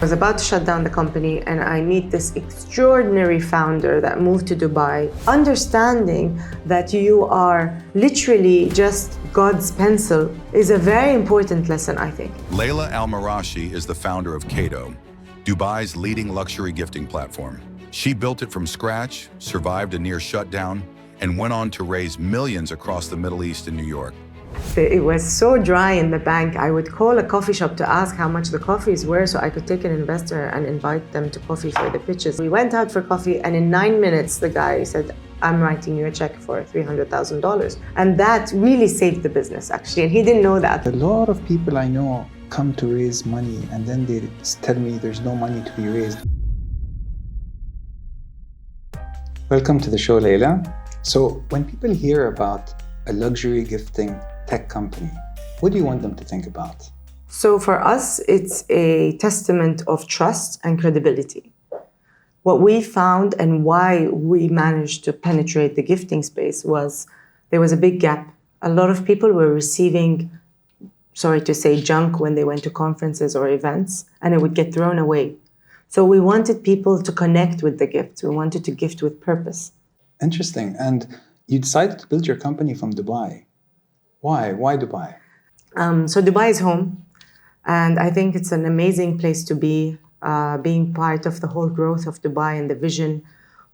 I was about to shut down the company and I meet this extraordinary founder that moved to Dubai, understanding that you are literally just God's pencil is a very important lesson, I think. Leila Al Marashi is the founder of CADO, Dubai's leading luxury gifting platform. She built it from scratch, survived a near shutdown, and went on to raise millions across the Middle East and New York. It was so dry in the bank, I would call a coffee shop to ask how much the coffees were so I could take an investor and invite them to coffee for the pitches. We went out for coffee and in 9 minutes the guy said, I'm writing you a check for $300,000. And that really saved the business actually, and he didn't know that. A lot of people I know come to raise money and then they tell me there's no money to be raised. Welcome to the show, Leila. So when people hear about a luxury gifting tech company, what do you want them to think about? So for us, it's a testament of trust and credibility. What we found and why we managed to penetrate the gifting space was there was a big gap. A lot of people were receiving, sorry to say, junk when they went to conferences or events, and it would get thrown away. So we wanted people to connect with the gifts. We wanted to gift with purpose. Interesting. And you decided to build your company from Dubai. Why? Why Dubai? So Dubai is home, and I think it's an amazing place to be, being part of the whole growth of Dubai and the vision.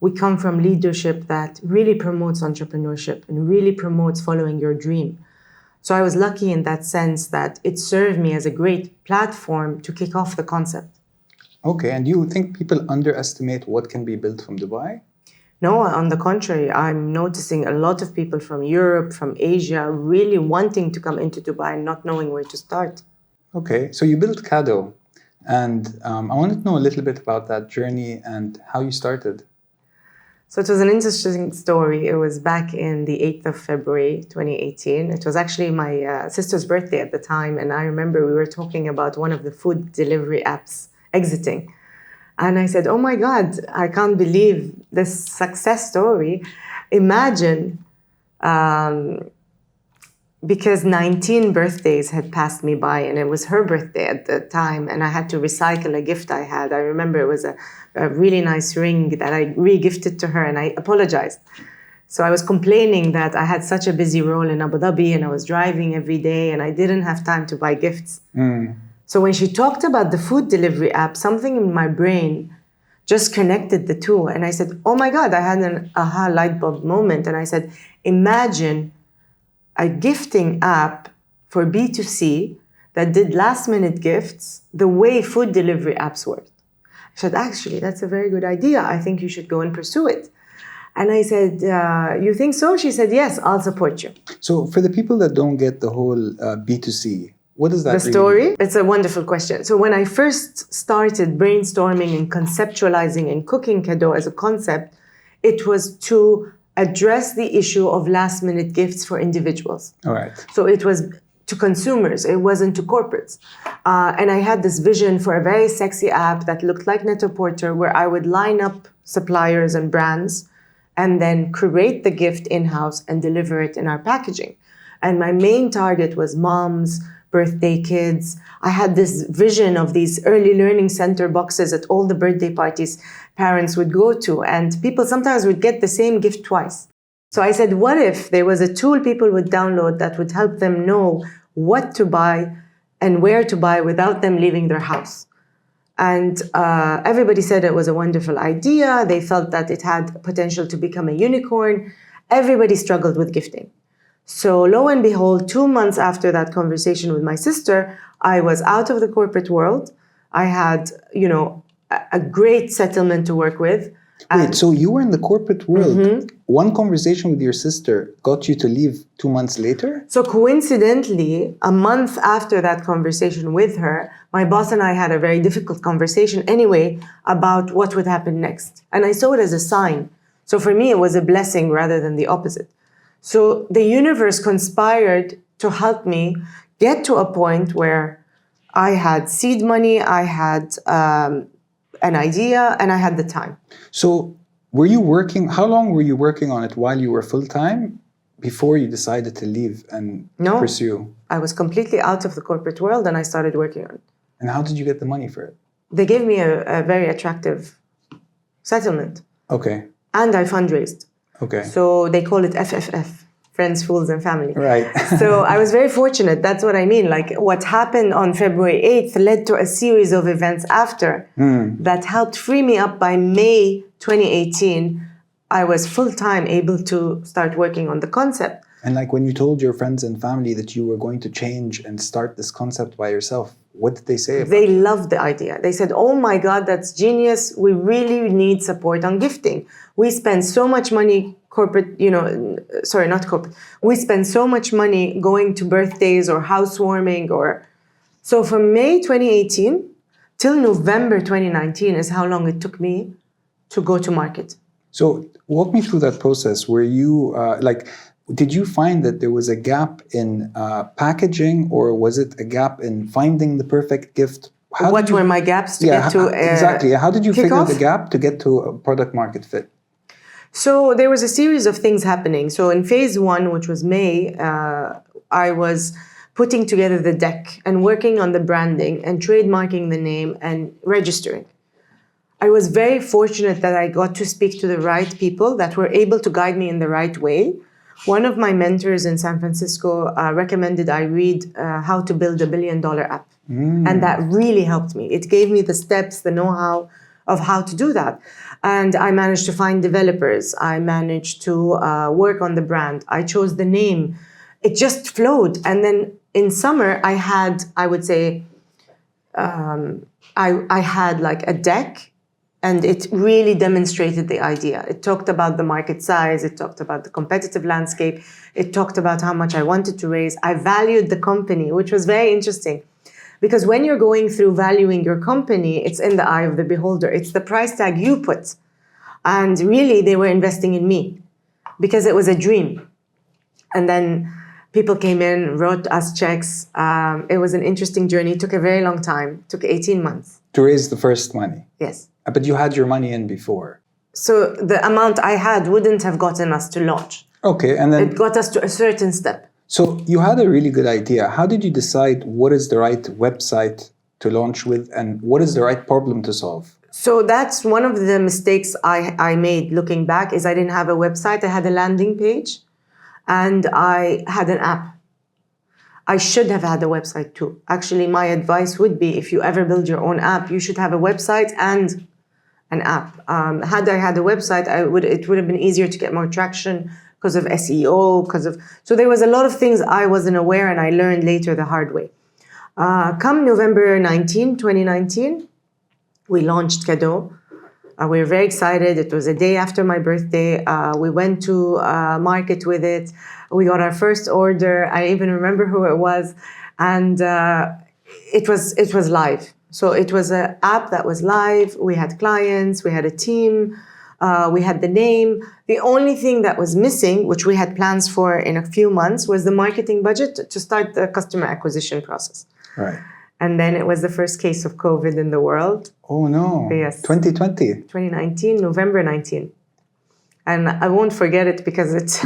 We come from leadership that really promotes entrepreneurship and really promotes following your dream. So I was lucky in that sense that it served me as a great platform to kick off the concept. Okay, and you think people underestimate what can be built from Dubai? No, on the contrary, I'm noticing a lot of people from Europe, from Asia, really wanting to come into Dubai and not knowing where to start. Okay, so you built CADO, and I wanted to know a little bit about that journey and how you started. So it was an interesting story. It was back in the 8th of February, 2018. It was actually my sister's birthday at the time, and I remember we were talking about one of the food delivery apps exiting. And I said, oh my God, I can't believe this success story. Imagine, because 19 birthdays had passed me by and it was her birthday at the time and I had to recycle a gift I had. I remember it was a really nice ring that I re-gifted to her and I apologized. So I was complaining that I had such a busy role in Abu Dhabi and I was driving every day and I didn't have time to buy gifts. So when she talked about the food delivery app, something in my brain just connected the two. And I said, oh my God, I had an aha light bulb moment. And I said, imagine a gifting app for B2C that did last minute gifts the way food delivery apps worked. I said, actually, that's a very good idea. I think you should go and pursue it. And I said, you think so? She said, yes, I'll support you. So for the people that don't get the whole B2C, what is that? The story? It's a wonderful question. So when I first started brainstorming and conceptualizing and cooking CADO as a concept, it was to address the issue of last minute gifts for individuals. All right. So it was to consumers, it wasn't to corporates. And I had this vision for a very sexy app that looked like Net-a-Porter where I would line up suppliers and brands and then create the gift in-house and deliver it in our packaging. And my main target was moms, birthday kids. I had this vision of these early learning center boxes at all the birthday parties parents would go to, and people sometimes would get the same gift twice. So I said, what if there was a tool people would download that would help them know what to buy and where to buy without them leaving their house? And everybody said it was a wonderful idea. They felt that it had potential to become a unicorn. Everybody struggled with gifting. So lo and behold, 2 months after that conversation with my sister, I was out of the corporate world. I had, a great settlement to work with. Wait, so you were in the corporate world. One conversation with your sister got you to leave 2 months later? So coincidentally, a month after that conversation with her, my boss and I had a very difficult conversation anyway about what would happen next. And I saw it as a sign. So for me, it was a blessing rather than the opposite. So the universe conspired to help me get to a point where I had seed money, I had an idea, and I had the time. So how long were you working on it while you were full-time before you decided to leave and pursue? I was completely out of the corporate world and I started working on it. And how did you get the money for it? they gave me a very attractive settlement. Okay. And I fundraised. Okay. So they call it FFF, Friends, Fools, and Family. Right. So I was very fortunate. That's what I mean. Like what happened on February 8th led to a series of events after that helped free me up. By May 2018, I was full-time able to start working on the concept. And like when you told your friends and family that you were going to change and start this concept by yourself, what did they say about They loved the idea. They said, oh my God, that's genius. We really need support on gifting. We spend so much money we spend so much money going to birthdays or housewarming So from May 2018 till November 2019 is how long it took me to go to market. So walk me through that process. Were you did you find that there was a gap in packaging, or was it a gap in finding the perfect gift? What were my gaps to get to exactly. How did you figure off? the gap to get to a product market fit? So there was a series of things happening. So in phase one, which was May, I was putting together the deck and working on the branding and trademarking the name and registering. I was very fortunate that I got to speak to the right people that were able to guide me in the right way. One of my mentors in San Francisco recommended I read How to Build a $1 Billion App. And that really helped me. It gave me the steps, the know-how of how to do that. And I managed to find developers. I managed to work on the brand. I chose the name. It just flowed. And then in summer, I had, I would say, I had like a deck, and it really demonstrated the idea. It talked about the market size. It talked about the competitive landscape. It talked about how much I wanted to raise. I valued the company, which was very interesting. Because when you're going through valuing your company, it's in the eye of the beholder. It's the price tag you put. And really, they were investing in me because it was a dream. And then people came in, wrote us checks. It was an interesting journey. It took a very long time. It took 18 months. To raise the first money? Yes. But you had your money in before? So the amount I had wouldn't have gotten us to launch. Okay, and then... It got us to a certain step. So you had a really good idea. How did you decide what is the right website to launch with and what is the right problem to solve? So that's one of the mistakes I made looking back is I didn't have a website. I had a landing page and I had an app. I should have had a website too. Actually, my advice would be if you ever build your own app, you should have a website and an app. Had I had a website, it would have been easier to get more traction because of SEO, so there was a lot of things I wasn't aware and I learned later the hard way. Come November 2019, we launched CADO. We were very excited. It was a day after my birthday. We went to market with it. We got our first order. I even remember who it was. And it was live. So it was an app that was live. We had clients. We had a team. We had the name. The only thing that was missing, which we had plans for in a few months, was the marketing budget to start the customer acquisition process. Right. And then it was the first case of COVID in the world. Oh, no. Yes. 2020. 2019, November 19. And I won't forget it because it's...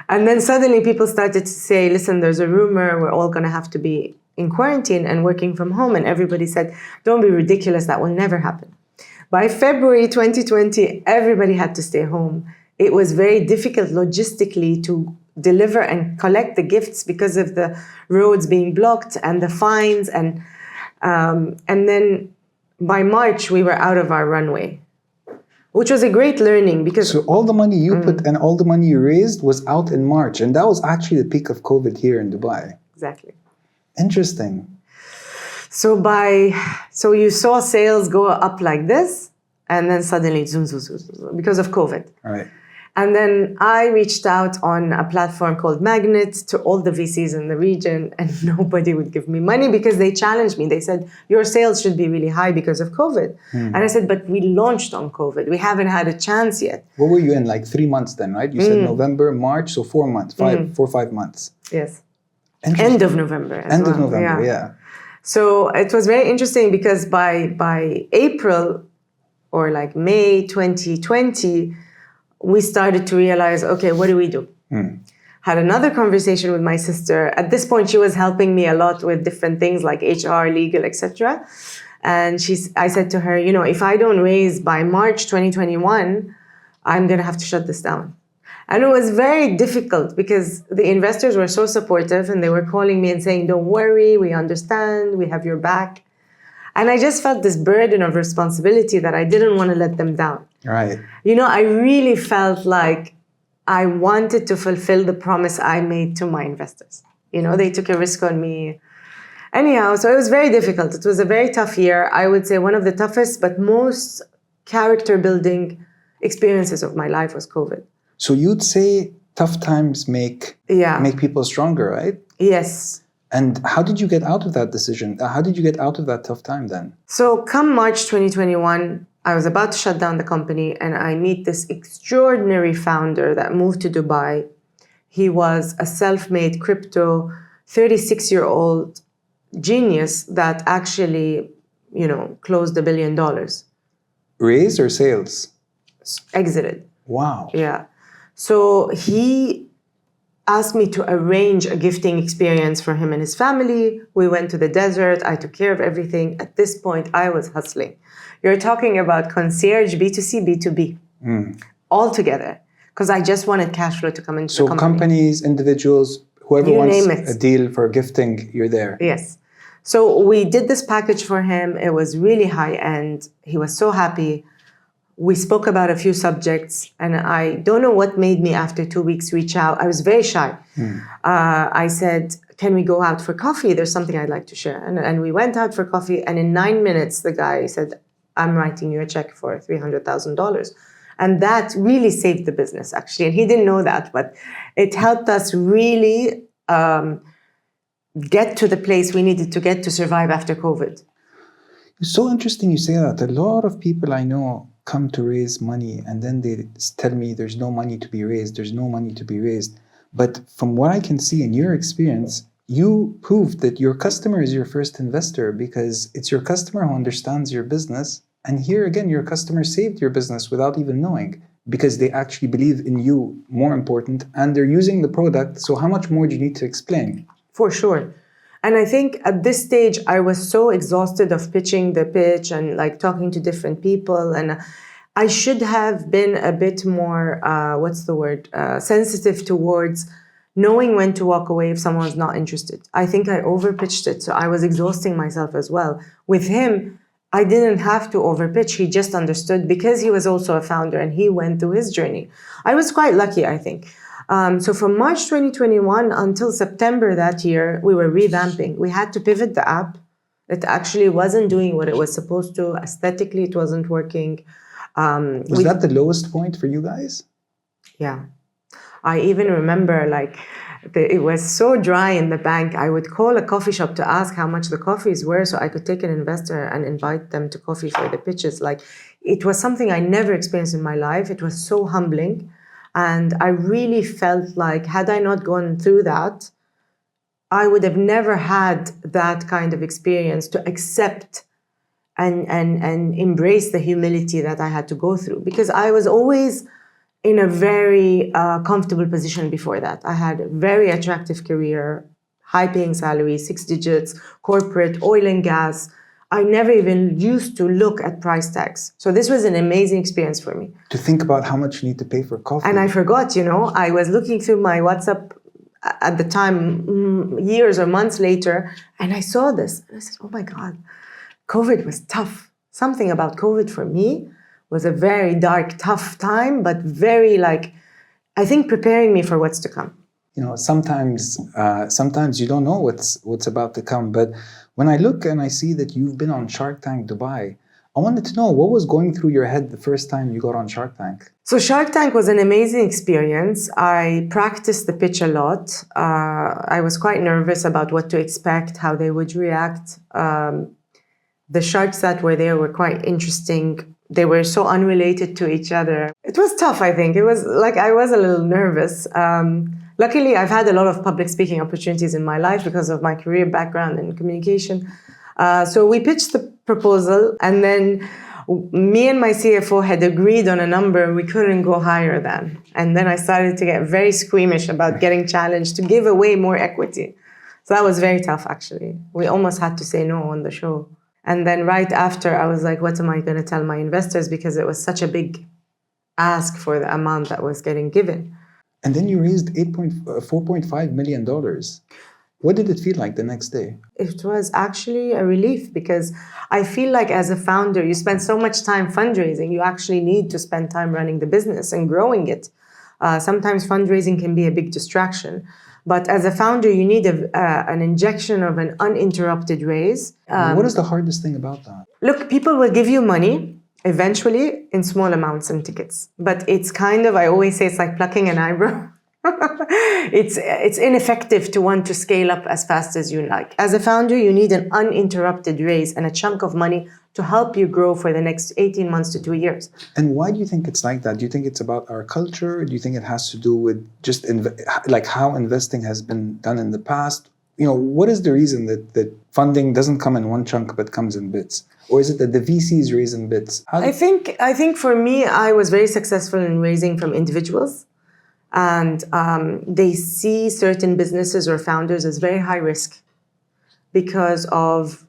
And then suddenly people started to say, listen, there's a rumor we're all going to have to be in quarantine and working from home. And everybody said, don't be ridiculous. That will never happen. By February 2020, everybody had to stay home. It was very difficult logistically to deliver and collect the gifts because of the roads being blocked and the fines. And then by March, we were out of our runway, which was a great learning because... So all the money you put and all the money you raised was out in March. And that was actually the peak of COVID here in Dubai. Exactly. Interesting. So you saw sales go up like this, and then suddenly zoom, zoom, zoom, zoom, because of COVID. All right. And then I reached out on a platform called Magnet to all the VCs in the region, and nobody would give me money because they challenged me. They said, your sales should be really high because of COVID. And I said, but we launched on COVID. We haven't had a chance yet. What were you in, like 3 months then, right? You said November, March, so 4 months, 4 or 5 months. Yes. End of November as End well. of November, yeah. So it was very interesting because by April or like May 2020, we started to realize, okay, what do we do? Had another conversation with my sister. At this point, she was helping me a lot with different things like HR, legal, etc. And I said to her, if I don't raise by March 2021, I'm going to have to shut this down. And it was very difficult because the investors were so supportive and they were calling me and saying, don't worry, we understand, we have your back. And I just felt this burden of responsibility that I didn't want to let them down. Right. I really felt like I wanted to fulfill the promise I made to my investors. They took a risk on me. Anyhow, so it was very difficult. It was a very tough year. I would say one of the toughest, but most character building experiences of my life was COVID. So you'd say tough times make people stronger, right? Yes. And how did you get out of that decision? How did you get out of that tough time then? So come March 2021, I was about to shut down the company and I meet this extraordinary founder that moved to Dubai. He was a self-made crypto, 36-year-old genius that actually, closed $1 billion. Raise or sales? Exited. Wow. Yeah. So he asked me to arrange a gifting experience for him and his family. We went to the desert. I took care of everything. At this point, I was hustling. You're talking about concierge, B2C, B2B, all together. Because I just wanted cash flow to come into the company. So companies, individuals, whoever wants a deal for gifting, you're there. Yes. So we did this package for him. It was really high end. He was so happy. We spoke about a few subjects, and I don't know what made me after 2 weeks reach out. I was very shy. I said, can we go out for coffee? There's something I'd like to share. And we went out for coffee, and in 9 minutes, the guy said, I'm writing you a check for $300,000. And that really saved the business, actually. And he didn't know that, but it helped us really get to the place we needed to get to survive after COVID. It's so interesting you say that. A lot of people I know come to raise money and then they tell me there's no money to be raised, there's no money to be raised. But from what I can see in your experience, you proved that your customer is your first investor because it's your customer who understands your business. And here again, your customer saved your business without even knowing because they actually believe in you, more important, and they're using the product. So how much more do you need to explain? For sure. And I think at this stage, I was so exhausted of pitching the pitch and talking to different people. And I should have been a bit more, sensitive towards knowing when to walk away if someone's not interested. I think I overpitched it. So I was exhausting myself as well. With him, I didn't have to overpitch. He just understood because he was also a founder and he went through his journey. I was quite lucky, I think. So from March 2021 until September that year, we were revamping. We had to pivot the app. It actually wasn't doing what it was supposed to. Aesthetically, it wasn't working. Was that the lowest point for you guys? Yeah. I even remember it was so dry in the bank. I would call a coffee shop to ask how much the coffees were so I could take an investor and invite them to coffee for the pitches. It was something I never experienced in my life. It was so humbling. And I really felt like had I not gone through that, I would have never had that kind of experience to accept and embrace the humility that I had to go through. Because I was always in a very comfortable position before that. I had a very attractive career, high-paying salary, 6 digits, corporate, oil and gas. I never even used to look at price tags. So this was an amazing experience for me. To think about how much you need to pay for coffee. And I forgot, I was looking through my WhatsApp at the time, years or months later, and I saw this. And I said, oh my God, COVID was tough. Something about COVID for me was a very dark, tough time, but very I think preparing me for what's to come. Sometimes you don't know what's about to come. But when I look and I see that you've been on Shark Tank Dubai, I wanted to know what was going through your head the first time you got on Shark Tank. So Shark Tank was an amazing experience. I practiced the pitch a lot. I was quite nervous about what to expect, how they would react. The sharks that were there were quite interesting. They were so unrelated to each other. It was tough, I think. It was I was a little nervous. Luckily, I've had a lot of public speaking opportunities in my life because of my career background in communication. So we pitched the proposal, and then me and my CFO had agreed on a number we couldn't go higher than. And then I started to get very squeamish about getting challenged to give away more equity. So that was very tough, actually. We almost had to say no on the show. And then right after, I was like, what am I going to tell my investors? Because it was such a big ask for the amount that was getting given. And then you raised $4.5 million. What did it feel like the next day? It was actually a relief because I feel like as a founder, you spend so much time fundraising, you actually need to spend time running the business and growing it. Sometimes fundraising can be a big distraction. But as a founder, you need an injection of an uninterrupted raise. What is the hardest thing about that? Look, people will give you money eventually in small amounts and tickets. But it's kind of, I always say it's like plucking an eyebrow. It's ineffective to want to scale up as fast as you like. As a founder, you need an uninterrupted raise and a chunk of money to help you grow for the next 18 months to 2 years. And why do you think it's like that? Do you think it's about our culture? Do you think it has to do with just like how investing has been done in the past? You know, what is the reason that funding doesn't come in one chunk but comes in bits? Or is it that the VCs raise in bits? I think for me, I was very successful in raising from individuals. And they see certain businesses or founders as very high risk because of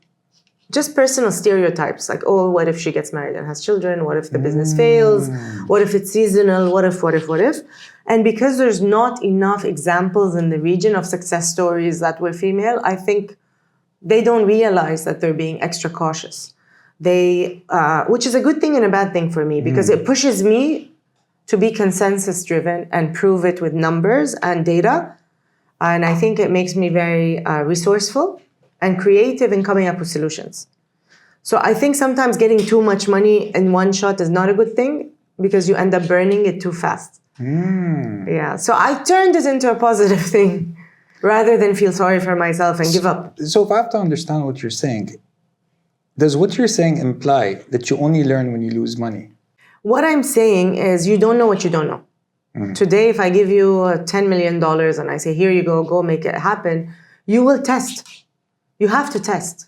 just personal stereotypes. Like, oh, what if she gets married and has children? What if the business fails? What if it's seasonal? What if? And because there's not enough examples in the region of success stories that were female, I think they don't realize that they're being extra cautious. Which is a good thing and a bad thing for me because it pushes me to be consensus driven and prove it with numbers and data. And I think it makes me very resourceful and creative in coming up with solutions. So I think sometimes getting too much money in one shot is not a good thing because you end up burning it too fast. Yeah, so I turned it into a positive thing rather than feel sorry for myself and give up. So if I have to understand what you're saying, does what you're saying imply that you only learn when you lose money? What I'm saying is you don't know what you don't know. Today, if I give you $10 million and I say, here you go make it happen, you will test. You have to test.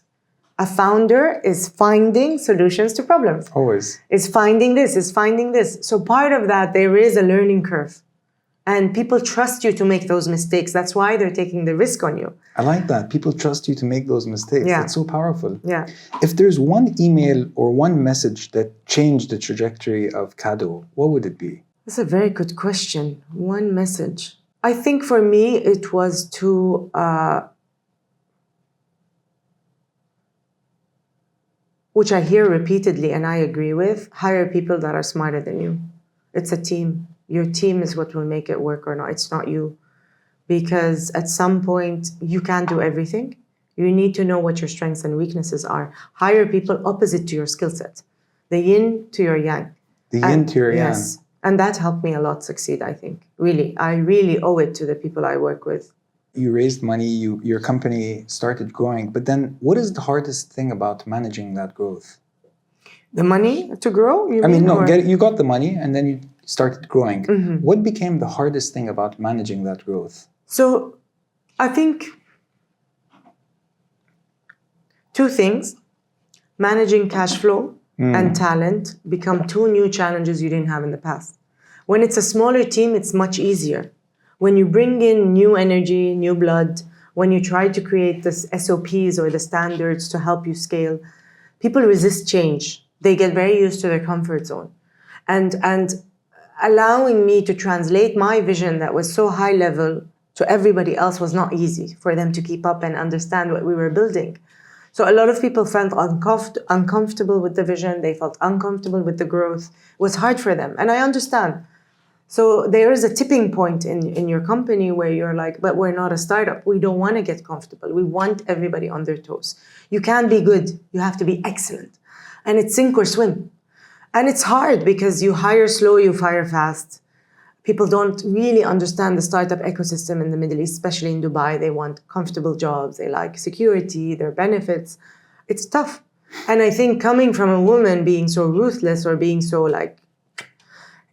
A founder is finding solutions to problems. Always. Is finding this. So part of that, there is a learning curve. And people trust you to make those mistakes. That's why they're taking the risk on you. I like that. People trust you to make those mistakes. Yeah. That's so powerful. Yeah. If there's one email or one message that changed the trajectory of CADO, what would it be? That's a very good question. One message. I think for me, it was to which I hear repeatedly and I agree with, hire people that are smarter than you. It's a team. Your team is what will make it work or not. It's not you. Because at some point, you can't do everything. You need to know what your strengths and weaknesses are. Hire people opposite to your skill set. The yin to your yang. The yin to your yang. Yes. And that helped me a lot succeed, I think. Really. I really owe it to the people I work with. You raised money, your company started growing, but then what is the hardest thing about managing that growth? The money to grow? You got the money and then you started growing. What became the hardest thing about managing that growth? So I think two things. Managing cash flow and talent become two new challenges you didn't have in the past. When it's a smaller team, it's much easier. When you bring in new energy, new blood, when you try to create the SOPs or the standards to help you scale, people resist change. They get very used to their comfort zone. And allowing me to translate my vision that was so high level to everybody else was not easy for them to keep up and understand what we were building. So a lot of people felt uncomfortable with the vision. They felt uncomfortable with the growth. It was hard for them. And I understand. So there is a tipping point in your company where you're like, but we're not a startup. We don't want to get comfortable. We want everybody on their toes. You can't be good. You have to be excellent. And it's sink or swim. And it's hard because you hire slow, you fire fast. People don't really understand the startup ecosystem in the Middle East, especially in Dubai. They want comfortable jobs. They like security, their benefits. It's tough. And I think coming from a woman being so ruthless or being so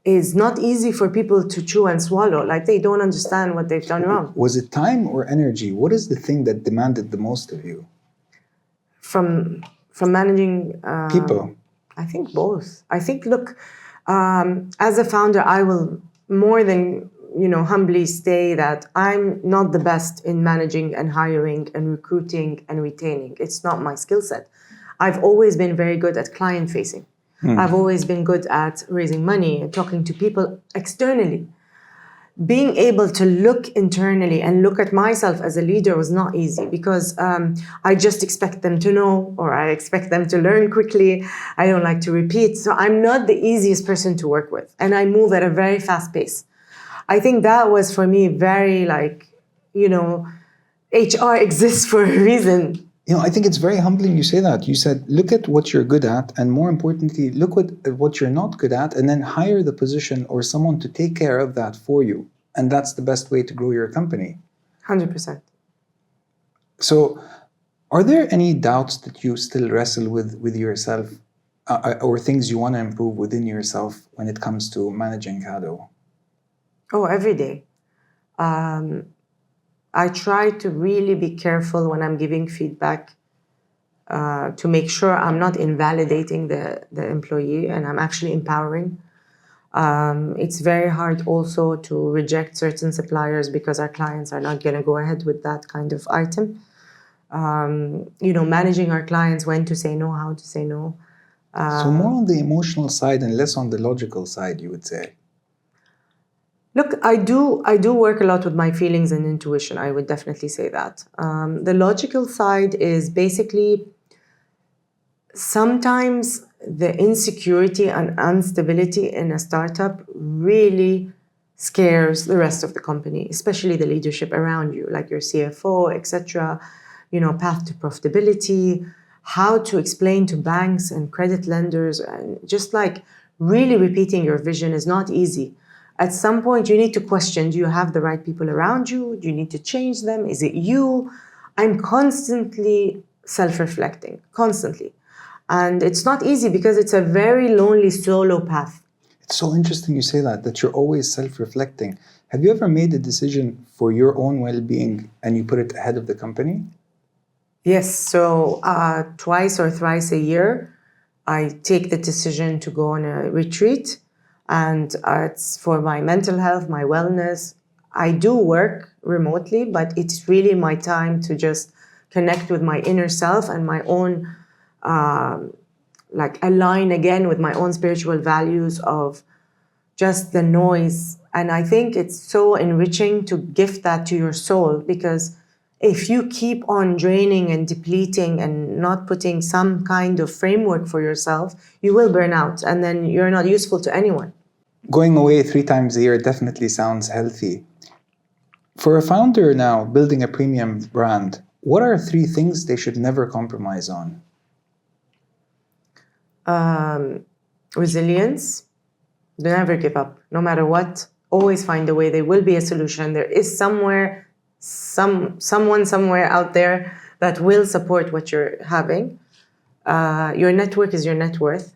is not easy for people to chew and swallow. Like they don't understand what they've done wrong. Was it time or energy? What is the thing that demanded the most of you? From managing people. I think both. I think, look, as a founder, I will more than humbly say that I'm not the best in managing and hiring and recruiting and retaining. It's not my skill set. I've always been very good at client facing. I've always been good at raising money, talking to people externally. Being able to look internally and look at myself as a leader was not easy because I just expect them to know, or I expect them to learn quickly. I don't like to repeat. So I'm not the easiest person to work with. And I move at a very fast pace. I think that was for me very HR exists for a reason. I think it's very humbling you say that. You said, look at what you're good at, and more importantly, look at what you're not good at, and then hire the position or someone to take care of that for you. And that's the best way to grow your company. 100%. So, are there any doubts that you still wrestle with yourself, or things you want to improve within yourself when it comes to managing CADO? Oh, every day. I try to really be careful when I'm giving feedback to make sure I'm not invalidating the employee and I'm actually empowering. It's very hard also to reject certain suppliers because our clients are not going to go ahead with that kind of item. Managing our clients, when to say no, how to say no. So more on the emotional side and less on the logical side, you would say. Look, I do work a lot with my feelings and intuition. I would definitely say that. The logical side is basically sometimes the insecurity and instability in a startup really scares the rest of the company, especially the leadership around you, like your CFO, etc. Path to profitability, how to explain to banks and credit lenders, and just like really repeating your vision is not easy. At some point, you need to question, do you have the right people around you? Do you need to change them? Is it you? I'm constantly self-reflecting, constantly. And it's not easy because it's a very lonely solo path. It's so interesting you say that you're always self-reflecting. Have you ever made a decision for your own well-being and you put it ahead of the company? Yes, so twice or thrice a year, I take the decision to go on a retreat. And it's for my mental health, my wellness. I do work remotely, but it's really my time to just connect with my inner self and my own, align again with my own spiritual values of just the noise. And I think it's so enriching to gift that to your soul, because if you keep on draining and depleting and not putting some kind of framework for yourself, you will burn out and then you're not useful to anyone. Going away 3 times a year definitely sounds healthy. For a founder now building a premium brand, what are 3 things they should never compromise on? Resilience. Never give up. No matter what, always find a way. There will be a solution. There is someone somewhere out there that will support what you're having. Your network is your net worth.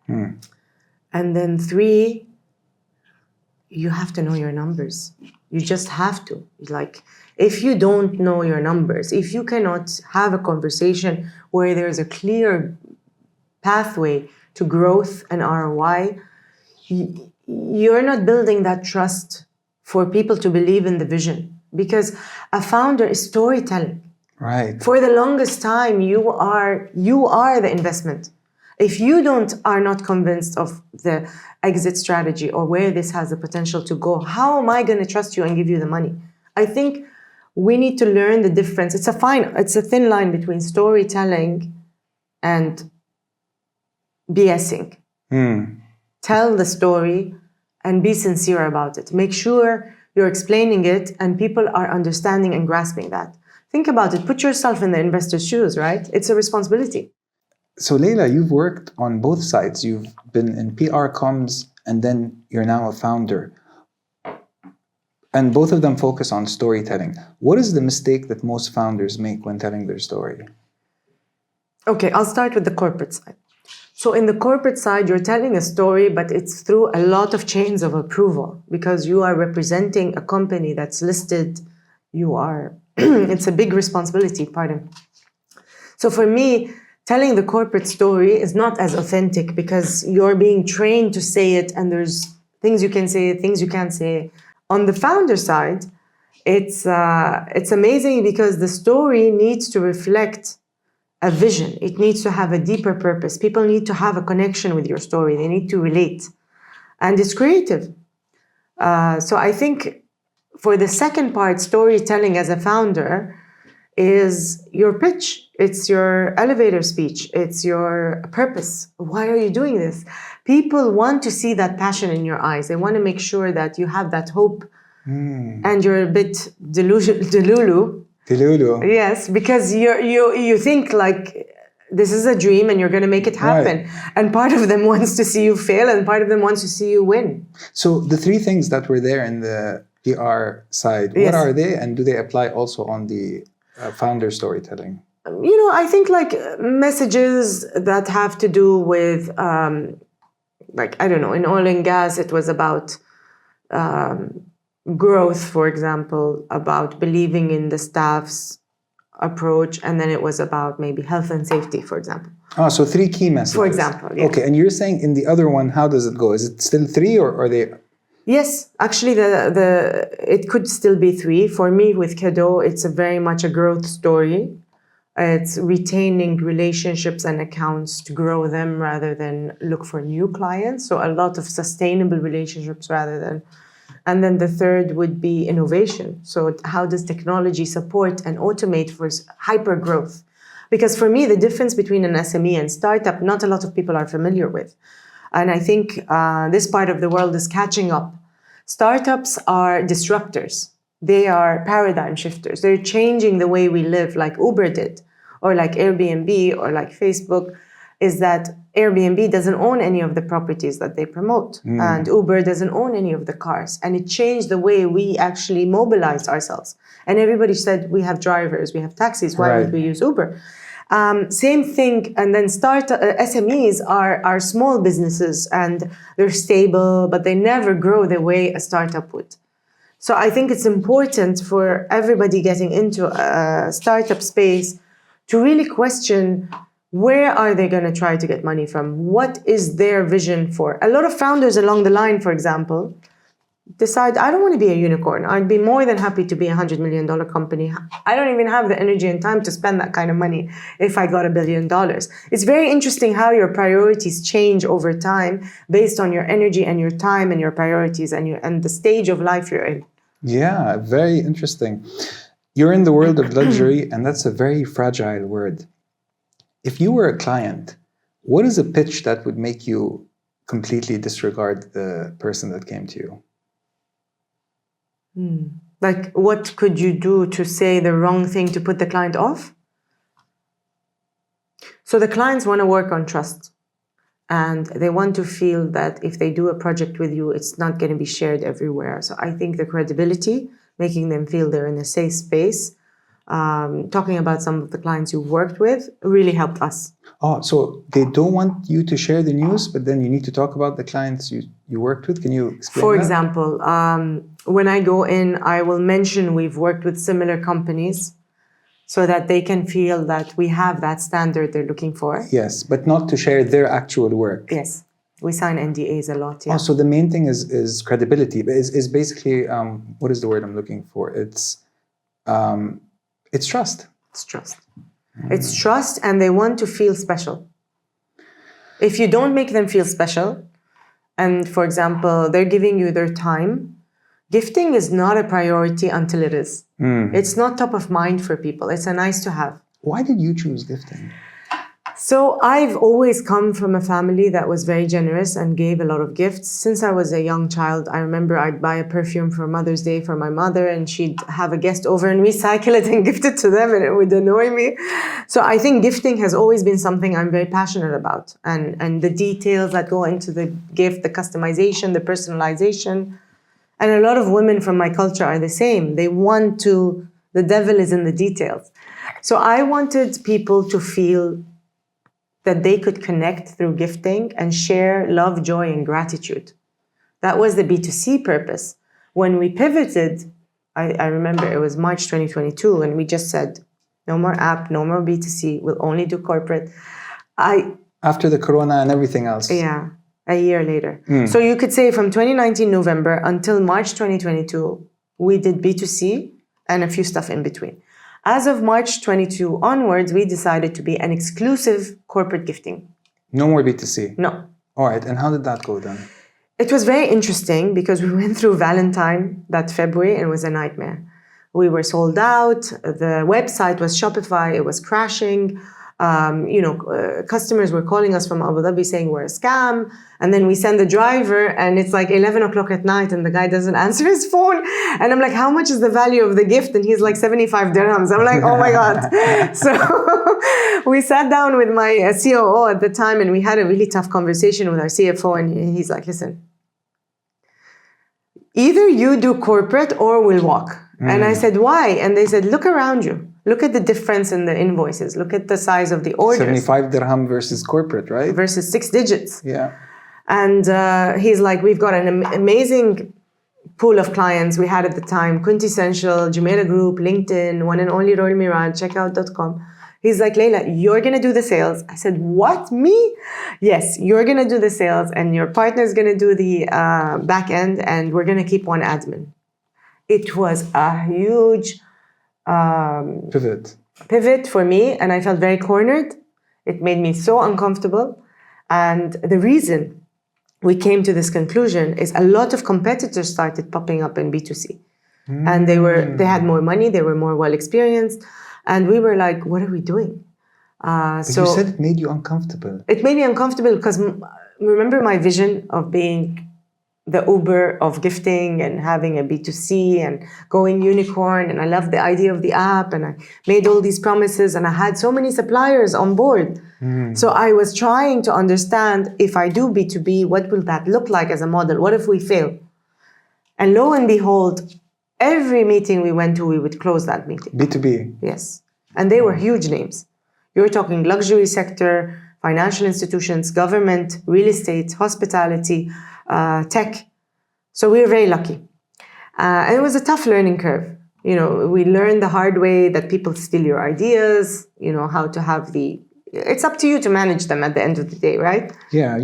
And then 3, you have to know your numbers. You just have to. If you don't know your numbers, if you cannot have a conversation where there's a clear pathway to growth and ROI, you're not building that trust for people to believe in the vision. Because a founder is storytelling. Right. For the longest time, you are the investment. If you are not convinced of the exit strategy or where this has the potential to go, how am I going to trust you and give you the money? I think we need to learn the difference. It's a thin line between storytelling and BSing. Tell the story and be sincere about it. Make sure you're explaining it and people are understanding and grasping that. Think about it. Put yourself in the investor's shoes, right? It's a responsibility. So Leila, you've worked on both sides. You've been in PR comms and then you're now a founder. And both of them focus on storytelling. What is the mistake that most founders make when telling their story? Okay, I'll start with the corporate side. So in the corporate side, you're telling a story, but it's through a lot of chains of approval because you are representing a company that's listed. It's a big responsibility, pardon. So for me, telling the corporate story is not as authentic because you're being trained to say it and there's things you can say, things you can't say. On the founder side, it's amazing because the story needs to reflect a vision. It needs to have a deeper purpose. People need to have a connection with your story. They need to relate. And it's creative. So I think for the second part, storytelling as a founder is your pitch. It's your elevator speech. It's your purpose. Why are you doing this? People want to see that passion in your eyes. They want to make sure that you have that hope and you're a bit delulu. Yes, because you think like this is a dream and you're going to make it happen. Right. And part of them wants to see you fail and part of them wants to see you win. So the three things that were there in the PR side, Yes. what are they, and do they apply also on the founder storytelling? I think like messages that have to do with, like, I don't know, in oil and gas, it was about growth, for example, about believing in the staff's approach, and then it was about maybe health and safety, for example. Oh, so three key messages. For example, yeah. Okay, and you're saying in the other one, how does it go? Is it still three, or are they? Yes, actually, it could still be three. For me, with CADO, it's very much a growth story. It's retaining relationships and accounts to grow them rather than look for new clients. So a lot of sustainable relationships rather than... And then the third would be innovation. So how does technology support and automate for hyper growth? Because for me, the difference between an SME and startup, not a lot of people are familiar with. And I think this part of the world is catching up. Startups are disruptors. They are paradigm shifters. They're changing the way we live, like Uber did, or like Airbnb, or like Facebook, is that Airbnb doesn't own any of the properties that they promote. And Uber doesn't own any of the cars. And it changed the way we actually mobilized ourselves. And everybody said, we have drivers, we have taxis, why would we use Uber? Same thing, and then SMEs are small businesses and they're stable, but they never grow the way a startup would. So I think it's important for everybody getting into a startup space to really question, where are they going to try to get money from? What is their vision for? A lot of founders along the line, for example, decide, I don't want to be a unicorn. I'd be more than happy to be $100 million company. I don't even have the energy and time to spend that kind of money if I got $1 billion. It's very interesting how your priorities change over time based on your energy and your time and your priorities and the stage of life you're in. Yeah, very interesting. You're in the world of luxury, and that's a very fragile word. If you were a client, what is a pitch that would make you completely disregard the person that came to you? Like, what could you do to say the wrong thing to put the client off? So the clients want to work on trust. And they want to feel that if they do a project with you, it's not going to be shared everywhere. So I think the credibility, making them feel they're in a safe space, talking about some of the clients you worked with really helped us. Oh, so they don't want you to share the news, but then you need to talk about the clients you worked with? Can you explain For that? example, when I go in, I will mention we've worked with similar companies so that they can feel that we have that standard they're looking for. Yes, but not to share their actual work. Yes, we sign NDAs a lot, yeah. Oh, so the main thing is credibility. Is basically, what is the word I'm looking for? It's trust. It's trust. It's trust, and they want to feel special. If you don't make them feel special, and for example, they're giving you their time, gifting is not a priority until it is. It's not top of mind for people. It's a nice to have. Why did you choose gifting? So I've always come from a family that was very generous and gave a lot of gifts. Since I was a young child, I remember I'd buy a perfume for Mother's Day for my mother, and she'd have a guest over and recycle it and gift it to them, and it would annoy me. So I think gifting has always been something I'm very passionate about. And the details that go into the gift, the customization, the personalization. And a lot of women from my culture are the same. They want to, the devil is in the details. So I wanted people to feel that they could connect through gifting and share love, joy, and gratitude. That was the B2C purpose. When we pivoted, I remember it was March 2022, and we just said, no more app, no more B2C, we'll only do corporate. After the corona and everything else. Yeah, a year later. So you could say from 2019 November until March 2022, we did B2C and a few stuff in between. As of March 22 onwards, we decided to be an exclusive corporate gifting. No more B2C. No. All right. And how did that go then? It was very interesting because we went through Valentine that February and it was a nightmare. We were sold out. The website was Shopify. It was crashing. Customers were calling us from Abu Dhabi saying we're a scam. And then we send the driver and it's like 11 o'clock at night and the guy doesn't answer his phone. And I'm like, how much is the value of the gift? And he's like 75 dirhams. I'm like, oh my God. So we sat down with my COO at the time and we had a really tough conversation with our CFO. And he's like, listen, either you do corporate or we'll walk. And I said, why? And they said, look around you. Look at the difference in the invoices. Look at the size of the orders. 75 dirham versus corporate, right? Versus 6 digits. Yeah. And he's like, we've got an amazing pool of clients we had at the time. Quintessential, Jumeirah Group, LinkedIn, one and only Royal Mirage, checkout.com. He's like, Leila, you're going to do the sales. I said, what, me? Yes, you're going to do the sales and your partner's going to do the back end and we're going to keep one admin. It was a huge pivot for me and I felt very cornered. It made me so uncomfortable. And the reason we came to this conclusion is a lot of competitors started popping up in B2C. And they had more money, they were more well experienced. And we were like, what are we doing? But you said it made you uncomfortable. It made me uncomfortable because remember my vision of being the Uber of gifting and having a B2C and going unicorn. And I loved the idea of the app and I made all these promises and I had so many suppliers on board. So I was trying to understand if I do B2B, what will that look like as a model? What if we fail? And lo and behold, every meeting we went to, we would close that meeting. B2B? Yes. And they were huge names. You're talking luxury sector, financial institutions, government, real estate, hospitality, tech. So we were very lucky. And it was a tough learning curve. We learned the hard way that people steal your ideas, how to have it's up to you to manage them at the end of the day, right? Yeah,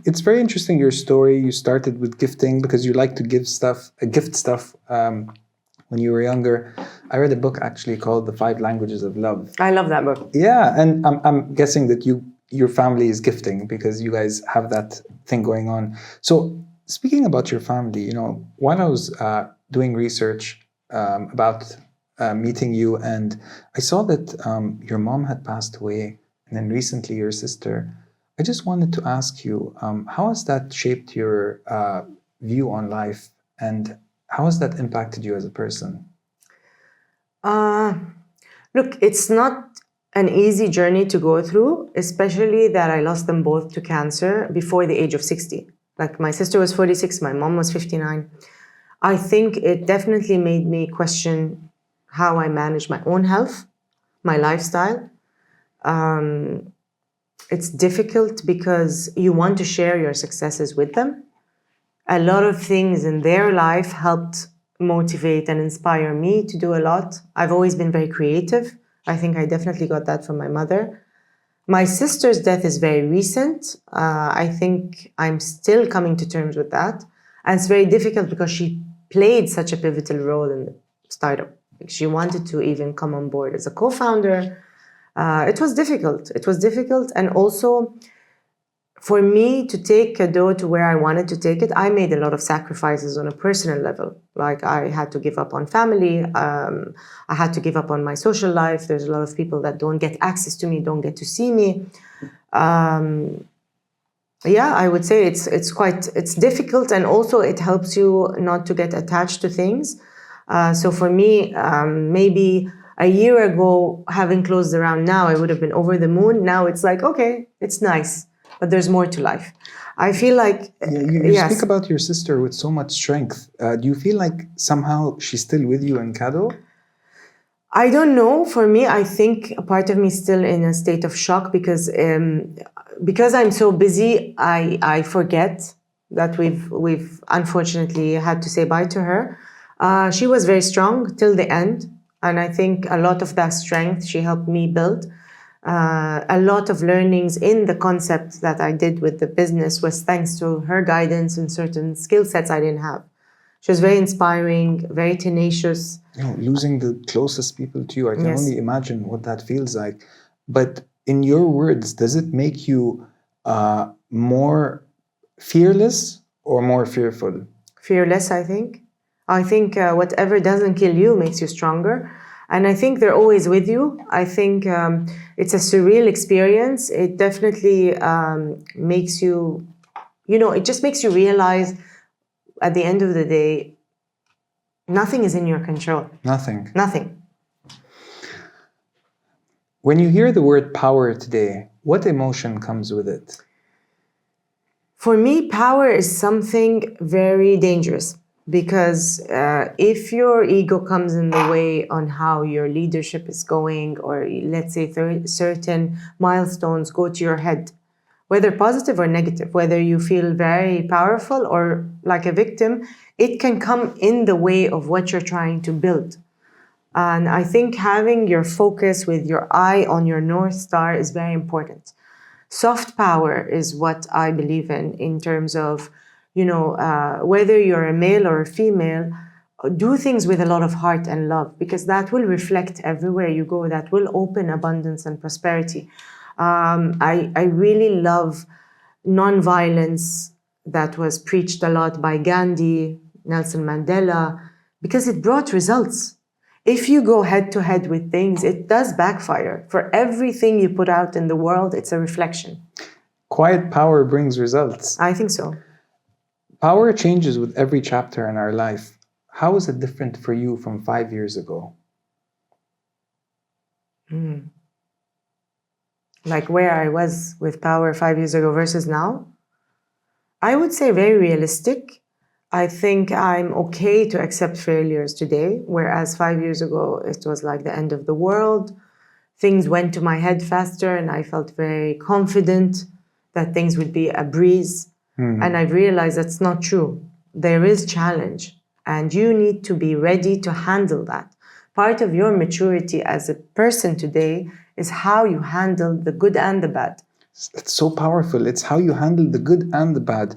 it's very interesting, your story. You started with gifting because you like to gift stuff when you were younger. I read a book actually called The 5 Languages of Love. I love that book. Yeah, and I'm guessing that your family is gifting because you guys have that thing going on. So speaking about your family, while I was doing research about meeting you, and I saw that your mom had passed away, and then recently your sister. I just wanted to ask you, how has that shaped your view on life, and how has that impacted you as a person? Look, it's not an easy journey to go through, especially that I lost them both to cancer before the age of 60. Like my sister was 46, my mom was 59. I think it definitely made me question how I manage my own health, my lifestyle. It's difficult because you want to share your successes with them. A lot of things in their life helped motivate and inspire me to do a lot. I've always been very creative. I think I definitely got that from my mother. My sister's death is very recent. I think I'm still coming to terms with that. And it's very difficult because she played such a pivotal role in the startup. She wanted to even come on board as a co-founder. It was difficult. And also, for me to take CADO to where I wanted to take it, I made a lot of sacrifices on a personal level. Like I had to give up on family. I had to give up on my social life. There's a lot of people that don't get access to me, don't get to see me. I would say it's difficult, and also it helps you not to get attached to things. So for me, maybe a year ago, having closed the round now, I would have been over the moon. Now it's like, okay, it's nice, but there's more to life. I feel like... You speak about your sister with so much strength. Do you feel like somehow she's still with you in CADO? I don't know. For me, I think a part of me is still in a state of shock because I'm so busy, I forget that we've unfortunately had to say bye to her. She was very strong till the end. And I think a lot of that strength she helped me build. A lot of learnings in the concept that I did with the business was thanks to her guidance and certain skill sets I didn't have. She was very inspiring, very tenacious. Losing the closest people to you, I can Yes. only imagine what that feels like. But in your words, does it make you more fearless or more fearful? Fearless, I think. I think whatever doesn't kill you makes you stronger. And I think they're always with you. I think it's a surreal experience. It definitely makes you, it just makes you realize at the end of the day, nothing is in your control. Nothing. Nothing. When you hear the word power today, what emotion comes with it? For me, power is something very dangerous because if your ego comes in the way on how your leadership is going, or let's say certain milestones go to your head, whether positive or negative, whether you feel very powerful or like a victim, it can come in the way of what you're trying to build. And I think having your focus with your eye on your North Star is very important. Soft power is what I believe in terms of, whether you're a male or a female, do things with a lot of heart and love, because that will reflect everywhere you go. That will open abundance and prosperity. I really love nonviolence that was preached a lot by Gandhi, Nelson Mandela, because it brought results. If you go head to head with things, it does backfire. For everything you put out in the world, it's a reflection. Quiet power brings results. I think so. Power changes with every chapter in our life. How is it different for you from 5 years ago? Like where I was with power 5 years ago versus now? I would say very realistic. I think I'm okay to accept failures today, whereas 5 years ago, it was like the end of the world. Things went to my head faster and I felt very confident that things would be a breeze. And I realized that's not true. There is challenge and you need to be ready to handle that. Part of your maturity as a person today is how you handle the good and the bad. It's so powerful. It's how you handle the good and the bad.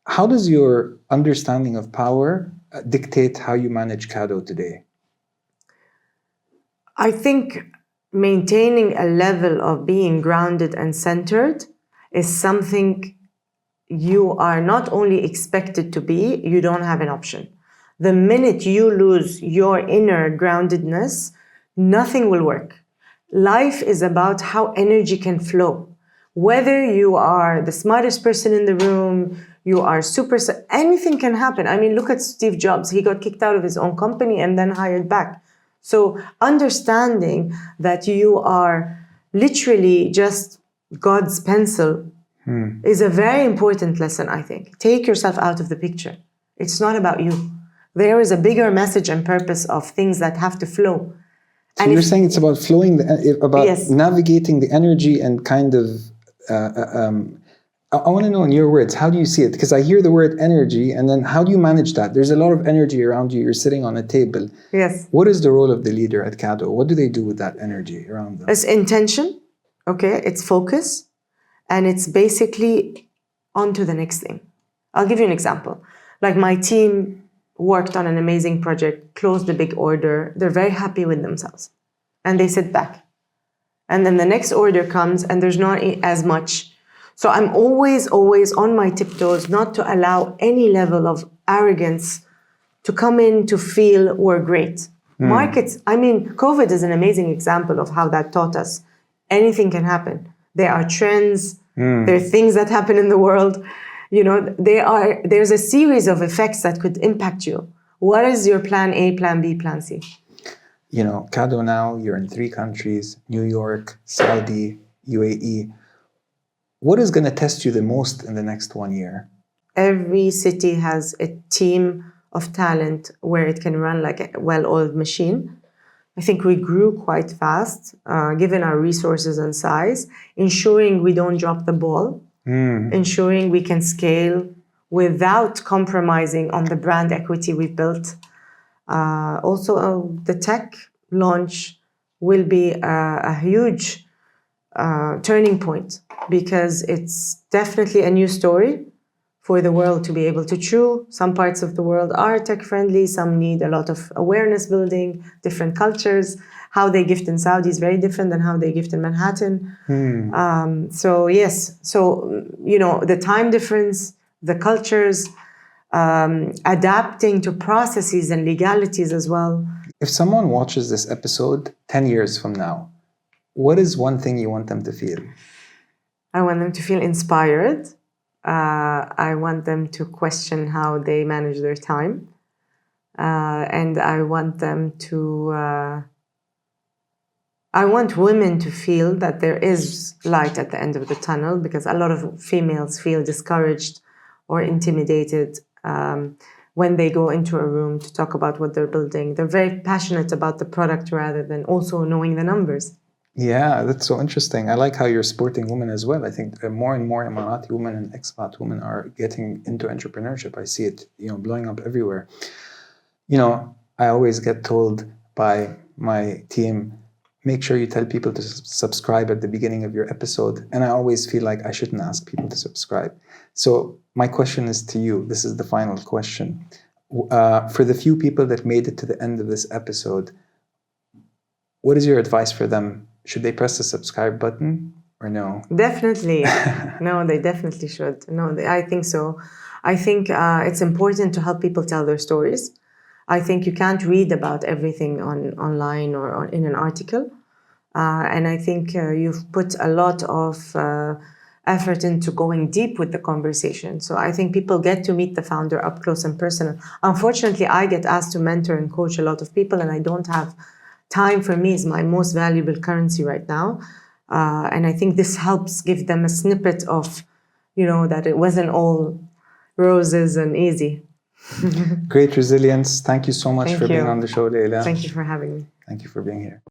How does your understanding of power dictate how you manage CADO today? I think maintaining a level of being grounded and centered is something you are not only expected to be, you don't have an option. The minute you lose your inner groundedness, nothing will work. Life is about how energy can flow. Whether you are the smartest person in the room, you are anything can happen. I mean, look at Steve Jobs. He got kicked out of his own company and then hired back. So understanding that you are literally just God's pencil is a very important lesson, I think. Take yourself out of the picture. It's not about you. There is a bigger message and purpose of things that have to flow. So you're saying it's about flowing, about Yes. navigating the energy and kind of, I want to know in your words, how do you see it? Because I hear the word energy and then how do you manage that? There's a lot of energy around you. You're sitting on a table. Yes. What is the role of the leader at CADO? What do they do with that energy around them? It's intention, okay? It's focus, and it's basically on to the next thing. I'll give you an example. Like my team worked on an amazing project, closed a big order. They're very happy with themselves. And they sit back. And then the next order comes and there's not as much. So I'm always on my tiptoes not to allow any level of arrogance to come in to feel we're great. Markets, I mean, COVID is an amazing example of how that taught us. Anything can happen. There are trends, there are things that happen in the world. There's a series of effects that could impact you. What is your plan A, plan B, plan C? CADO now, you're in 3 countries, New York, Saudi, UAE. What is going to test you the most in the next 1 year? Every city has a team of talent where it can run like a well-oiled machine. I think we grew quite fast, given our resources and size, ensuring we don't drop the ball, ensuring we can scale without compromising on the brand equity we've built. Also, the tech launch will be a huge turning point because it's definitely a new story for the world to be able to chew. Some parts of the world are tech-friendly, some need a lot of awareness building, different cultures. How they gift in Saudi is very different than how they gift in Manhattan. So yes, so, you know, the time difference, the cultures, adapting to processes and legalities as well. If someone watches this episode 10 years from now, what is one thing you want them to feel? I want them to feel inspired. I want them to question how they manage their time. And I want them to... I want women to feel that there is light at the end of the tunnel, because a lot of females feel discouraged or intimidated when they go into a room to talk about what they're building. They're very passionate about the product rather than also knowing the numbers. Yeah, that's so interesting. I like how you're supporting women as well. I think more and more Emirati women and expat women are getting into entrepreneurship. I see it, you know, blowing up everywhere. You know, I always get told by my team, make sure you tell people to subscribe at the beginning of your episode. And I always feel like I shouldn't ask people to subscribe. So my question is to you. This is the final question. For the few people that made it to the end of this episode, what is your advice for them? Should they press the subscribe button or no? Definitely. No, they definitely should. No, I think so. I think it's important to help people tell their stories. I think you can't read about everything online or in an article. And I think you've put a lot of effort into going deep with the conversation. So I think people get to meet the founder up close and personal. Unfortunately, I get asked to mentor and coach a lot of people, and I don't have time. For me is my most valuable currency right now. And I think this helps give them a snippet of, you know, that it wasn't all roses and easy. Great resilience. Thank you so much Thank for being you. on the show, Leila. Thank you for having me. Thank you for being here.